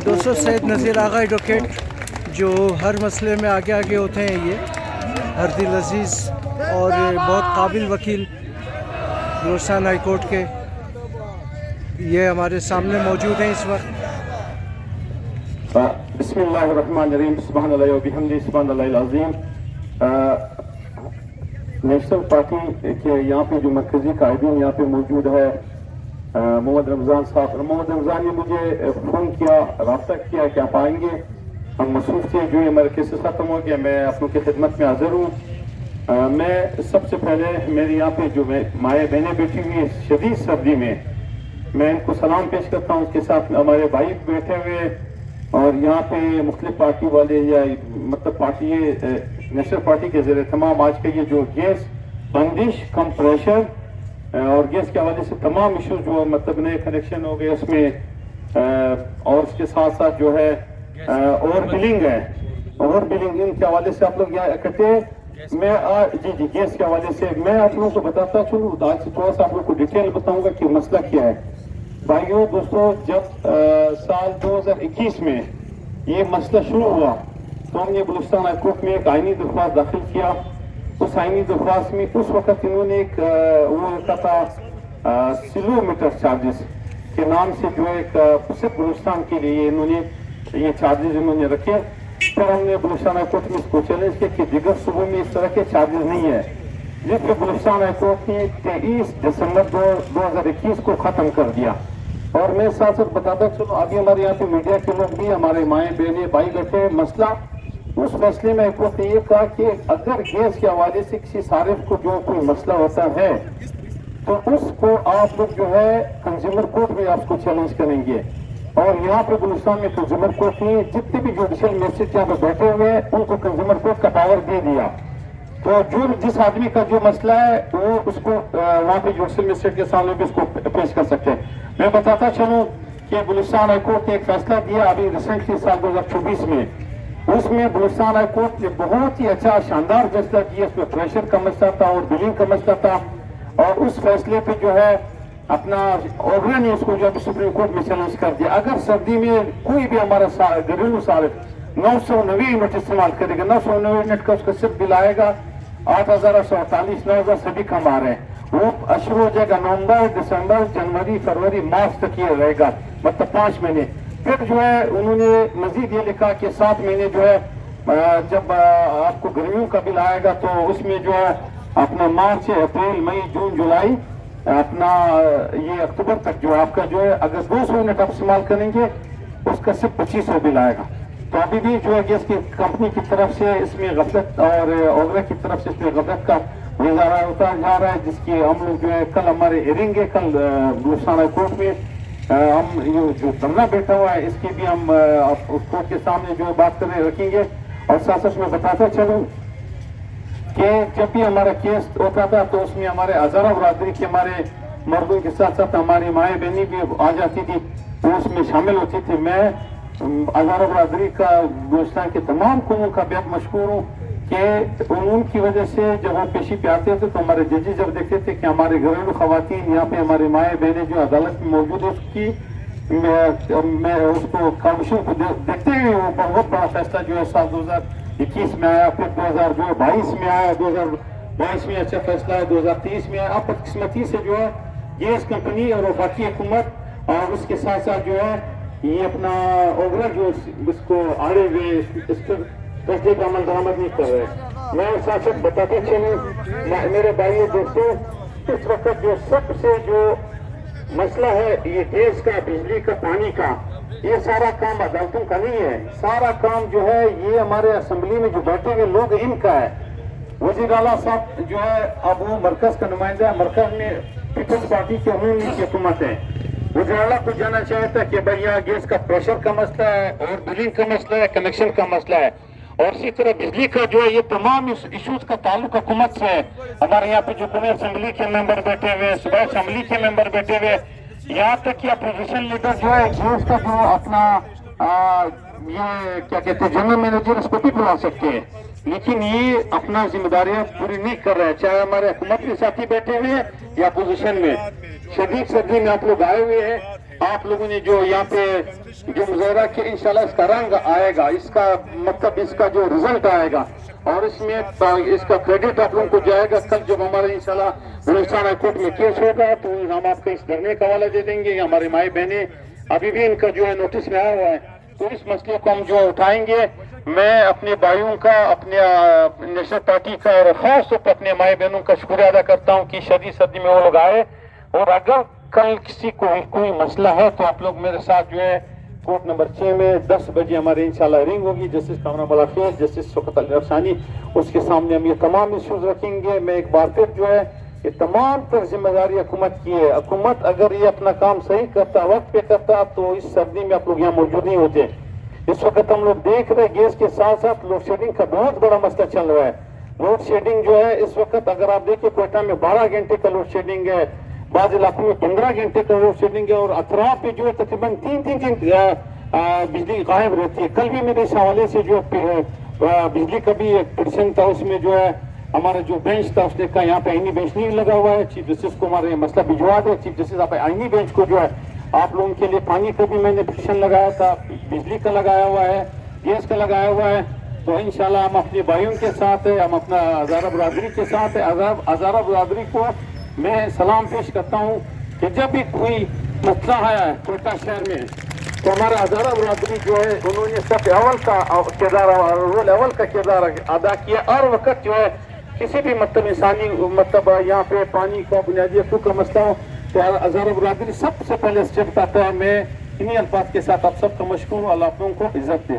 دوستوں سید نذیر آغا ایڈوکیٹ جو ہر مسئلے میں آگے آگے ہوتے ہیں، یہ ہردل عزیز اور بہت قابل وکیل بلوچستان ہائی کورٹ کے، یہ ہمارے سامنے موجود ہیں اس وقت۔ بسم اللہ الرحمن الرحیم، سبحان اللہ و بحمدہ، سبحان اللہ العظیم۔ نیشنل پارٹی کے یہاں پہ جو مرکزی قائدین یہاں پہ موجود ہے، محمد رمضان صاحب، محمد رمضان نے مجھے فون کیا، رابطہ کیا کہ آپ آئیں گے، ہم مصروف تھے، جو یہ میرا کیسز ختم ہو گیا، میں آپ کی خدمت میں حاضر ہوں۔ میں سب سے پہلے میرے یہاں پہ جو مائیں بہنیں بیٹھی ہوئی ہیں شدید سردی میں ان کو سلام پیش کرتا ہوں، اس کے ساتھ ہمارے بھائی بیٹھے ہوئے، اور یہاں پہ مختلف پارٹی والے یا مطلب پارٹی نیشنل پارٹی کے زیر تمام آج کے یہ جو گیس بندش کمپریشر اور گیس کے حوالے سے تمام ایشوز جو مطلب نئے کنیکشن ہو گئے اس میں، اور اس کے ساتھ ساتھ جو ہے اوور بلنگ ہے، اوور بلنگ ان کے حوالے سے آپ لوگ یہاں اکٹھے، میں جی گیس کے حوالے سے میں آپ لوگوں کو بتاتا چلوں، آج سے تھوڑا سا آپ لوگ کو ڈیٹیل بتاؤں گا کہ مسئلہ کیا ہے۔ بھائیوں دوستوں، جب سال 2021 میں یہ مسئلہ شروع ہوا تو ہم نے بلوچستان ہائی کورٹ میں ایک آئینی درخواست داخل کیا۔ اس آئینی درخواست میں اس وقت انہوں نے ایک وہ لکھا تھا سلو میٹر چارجز کے نام سے، جو ایک صرف بلوچستان کے لیے انہوں نے یہ چارجز انہوں نے رکھے۔ پھر ہم نے بلوچستان ہائی کورٹ میں اس کو چیلنج کیا کہ دیگر صوبوں میں اس طرح کے چارجز نہیں ہے، جس پہ بلوچستان ہائی کورٹ نے 23 دسمبر 2021 کو ختم کر دیا۔ اور میں ساتھ ساتھ بتاتا چلوں، ابھی ہمارے یہاں پہ میڈیا کے لوگ بھی، ہمارے مائیں بہنیں بھائی بیٹھے، مسئلہ اس فیصلے میں ہائی کورٹ نے یہ کہا کہ اگر گیس کے حوالے سے کسی صارف کو جو کوئی مسئلہ ہوتا ہے تو اس کو آپ لوگ جو ہے کنزیومر کورٹ میں آپ کو چیلنج کریں گے۔ اور یہاں پہ بلوچستان میں کنزیومر کورٹ نے جتنے بھی جوڈیشل میجسٹریٹ یہاں پہ بیٹھے ہوئے ہیں ان کو کنزیومر کورٹ کا پاور دے دیا، تو جس آدمی کا جو مسئلہ ہے وہ اس کو وہاں پہ جوڈیشل میجسٹریٹ کے سامنے بھی اس کو پیش کر سکتے ہیں۔ میں بتاتا چلوں کہ بلوچستان ہائی کورٹ نے ایک فیصلہ دیا ابھی ریسنٹلی سال 2024 میں، اس میں بلوچستان ہائی کورٹ نے بہت ہی اچھا شاندار فیصلہ کیا، اس میں پریشر کا مسئلہ تھا اور بلنگ کا مسئلہ تھا، اور اس فیصلے پہ جو ہے اپنا اوگرا نے اس کو جو سپریم کورٹ میں چیلنج کر دیا۔ اگر سردی میں کوئی بھی ہمارا گھریلو صارف 990 یونٹ استعمال کرے گا، 990 یونٹ کا اس کا صرف بل آئے گا 8,848، 9,000 سے بھی کم آ رہے ہیں۔ وہ شروع ہو جائے گا نومبر، دسمبر، جنوری، فروری، مارچ تک یہ رہے گا، مطلب 5 مہینے۔ پھر جو ہے انہوں نے مزید یہ لکھا کہ 7 مہینے جو ہے جب آپ کو گرمیوں کا بل آئے گا تو اس میں جو ہے اپنا مارچ، اپریل، مئی، جون، جولائی، اپنا یہ اکتوبر تک جو آپ کا جو ہے اگر 200 یونٹ آپ استعمال کریں گے اس کا صرف 2500 بل آئے گا۔ تو ابھی بھی جو ہے گیس کی کمپنی کی طرف سے اس میں غفلت اور اوگرا کی طرف سے اس میں غفلت کا مظاہرہ ہوتا جا رہا ہے، جس کی ہم لوگ جو ہے کل ہمارے ہیئرنگ ہے، کل بلوچستان ہائی کورٹ میں ہم یہ جو دھرنا بیٹھا ہوا ہے اس کی بھی ہم کورٹ کے سامنے جو بات کرنے رکھیں گے۔ اور ساتھ ساتھ میں بتاتا چلوں کہ جب بھی ہمارا کیس ہوتا تھا تو اس میں ہمارے ہزارہ برادری کے ہمارے مردوں کے ساتھ ساتھ ہماری مائیں بہنیں بھی آ جاتی تھی، وہ اس میں شامل ہوتی تھی۔ میں ہزارہ برادری کا بلوچستان کے تمام قوموں کا بہت مشکور ہوں کہ ان کی وجہ سے جب وہ پیشی پہ آتے تھے تو ہمارے ججی جب دیکھتے تھے کہ ہمارے گھریلو خواتین یہاں پہ ہماری مائیں بہنیں جو عدالت میں موجود ہے، اس کی میں اس کو کمیشن کو دیکھتے ہوئے وہ بہت بڑا فیصلہ جو ہے سال 2021 میں آیا، پھر 2022 میں آیا، 2022 میں اچھا فیصلہ ہے، 2023 میں آیا۔ اب بدقسمتی سے جو ہے گیس کمپنی اور وفاقی حکومت اور اس کے ساتھ ساتھ جو ہے یہ اپنا اوگرا جو اس کو آڑے ہوئے اس پر فیصلے کا عمل درآمد نہیں کر رہے۔ میں ساتھ ساتھ بتاتے چلوں میرے بھائیوں دوستوں، اس وقت جو سب سے جو مسئلہ ہے یہ گیس کا، بجلی کا، پانی کا، یہ سارا کام عدالتوں کا نہیں ہے، سارا کام جو ہے یہ ہمارے اسمبلی میں جو بیٹھے ہوئے لوگ ان کا ہے۔ وزیر اعلیٰ صاحب جو ہے اب وہ مرکز کا نمائندہ ہے، مرکز میں پیپلز پارٹی کی عمومی حکومت ہے۔ وزیر اعلیٰ کو جانا چاہتا کہ بھائی یہاں گیس کا پریشر کا مسئلہ ہے اور بلنگ کا مسئلہ ہے، کنیکشن کا مسئلہ ہے، اور اسی طرح بجلی کا جو ہے یہ تمام ایشوز کا تعلق حکومت سے ہے۔ ہمارے یہاں پہ جو قومی اسمبلی کے ممبر بیٹھے ہوئے، صوبائی اسمبلی کے ممبر بیٹھے ہوئے، یہاں تک کہ اپوزیشن لیڈر جو ہے گیس کا جو اپنا یہ کیا کہتے ہیں جنرل مینیجر، اس کو بھی بلا سکتے ہیں۔ لیکن یہ اپنا ذمہ داریاں پوری نہیں کر رہے، چاہے ہمارے حکومت کے ساتھی بیٹھے ہوئے ہیں یا اپوزیشن میں. شدید سردی میں آپ لوگ آئے ہوئے ہیں، آپ لوگوں نے جو یہاں پہ جو مظاہرہ کیا، انشاءاللہ اس کا رنگ آئے گا، اس کا مطلب اس کا جو رزلٹ آئے گا اور اس میں اس کا کریڈٹ آپ لوگوں کو جائے گا. کل جب ہمارے انشاءاللہ بلوچستان ہائی کورٹ میں کیس ہوگا تو ہم آپ کو اس دھرنے کا حوالہ دے دیں گے. ہمارے مائیں بہنیں ابھی بھی ان کا جو ہے نوٹس میں آیا ہوا ہے، تو اس مسئلے کو ہم جو اٹھائیں گے. میں اپنے بھائیوں کا، اپنے نیشنل پارٹی کا اور خاص طور پر اپنے مائیں بہنوں کا شکریہ ادا کرتا ہوں کہ شدید سردی میں وہ لوگ آئے. اور اگر کل کسی کو کوئی مسئلہ ہے تو آپ لوگ میرے ساتھ جو ہے کورٹ نمبر 6 میں 10 بجے ہمارے انشاءاللہ ہیئرنگ ہوگی. جسٹس کامران بلافیز، جسٹس شوکت علی افسانی، اس کے سامنے ہم یہ تمام ایشوز رکھیں گے. میں ایک بار پھر جو ہے یہ تمام تر ذمہ داری حکومت کی ہے. حکومت اگر یہ اپنا کام صحیح کرتا، وقت پہ کرتا، تو اس سردی میں آپ لوگ یہاں موجود نہیں ہوتے. اس وقت ہم لوگ دیکھ رہے گیس کے ساتھ ساتھ لوڈ شیڈنگ کا بہت بڑا مسئلہ چل رہا ہے. لوڈ شیڈنگ جو ہے اس وقت اگر آپ دیکھیں کوئٹہ میں 12 گھنٹے کا لوڈ شیڈنگ ہے، بعض علاقوں میں 15 گھنٹے کا لوڈ شیڈنگ ہے، اور اطراف پہ جو ہے تقریباً 3 بجلی غائب رہتی ہے. کل بھی میرے اس حوالے سے جو بجلی کا بھی ایک پٹیشن تھا، اس میں جو ہے ہمارا جو بینچ تھا اس نے کہا یہاں پہ آئینی بینچ نہیں لگا ہوا ہے. چیف جسٹس کو ہمارے مسئلہ بھجوا دے. چیف جسٹس آپ آئینی بینچ کو جو ہے آپ لوگوں کے لیے پانی کا بھی میں نے پٹیشن لگایا تھا، بجلی کا لگایا ہوا ہے، گیس کا لگایا ہوا ہے. تو انشاءاللہ ہم اپنے بھائیوں کے ساتھ ہیں، ہم اپنا ہزارہ برادری کے ساتھ ہیں. ہزارہ برادری کو میں سلام پیش کرتا ہوں کہ جب بھی کوئی مسئلہ آیا ہے کوئٹہ شہر میں تو ہمارا ہزارہ برادری جو ہے انہوں نے سب اول کا کردار، رول اول کا کردار ادا کیا. ہر وقت جو ہے کسی بھی مطلب انسانی مطلب یہاں پہ پانی کا بنیادی حقوق کا مسئلہ ہو تو ہزارہ برادری سب سے پہلے اسٹیپ آتا ہے. میں انہی الفاظ کے ساتھ آپ سب کا مشکور ہوں. اللہ آپ لوگوں کو عزت دے.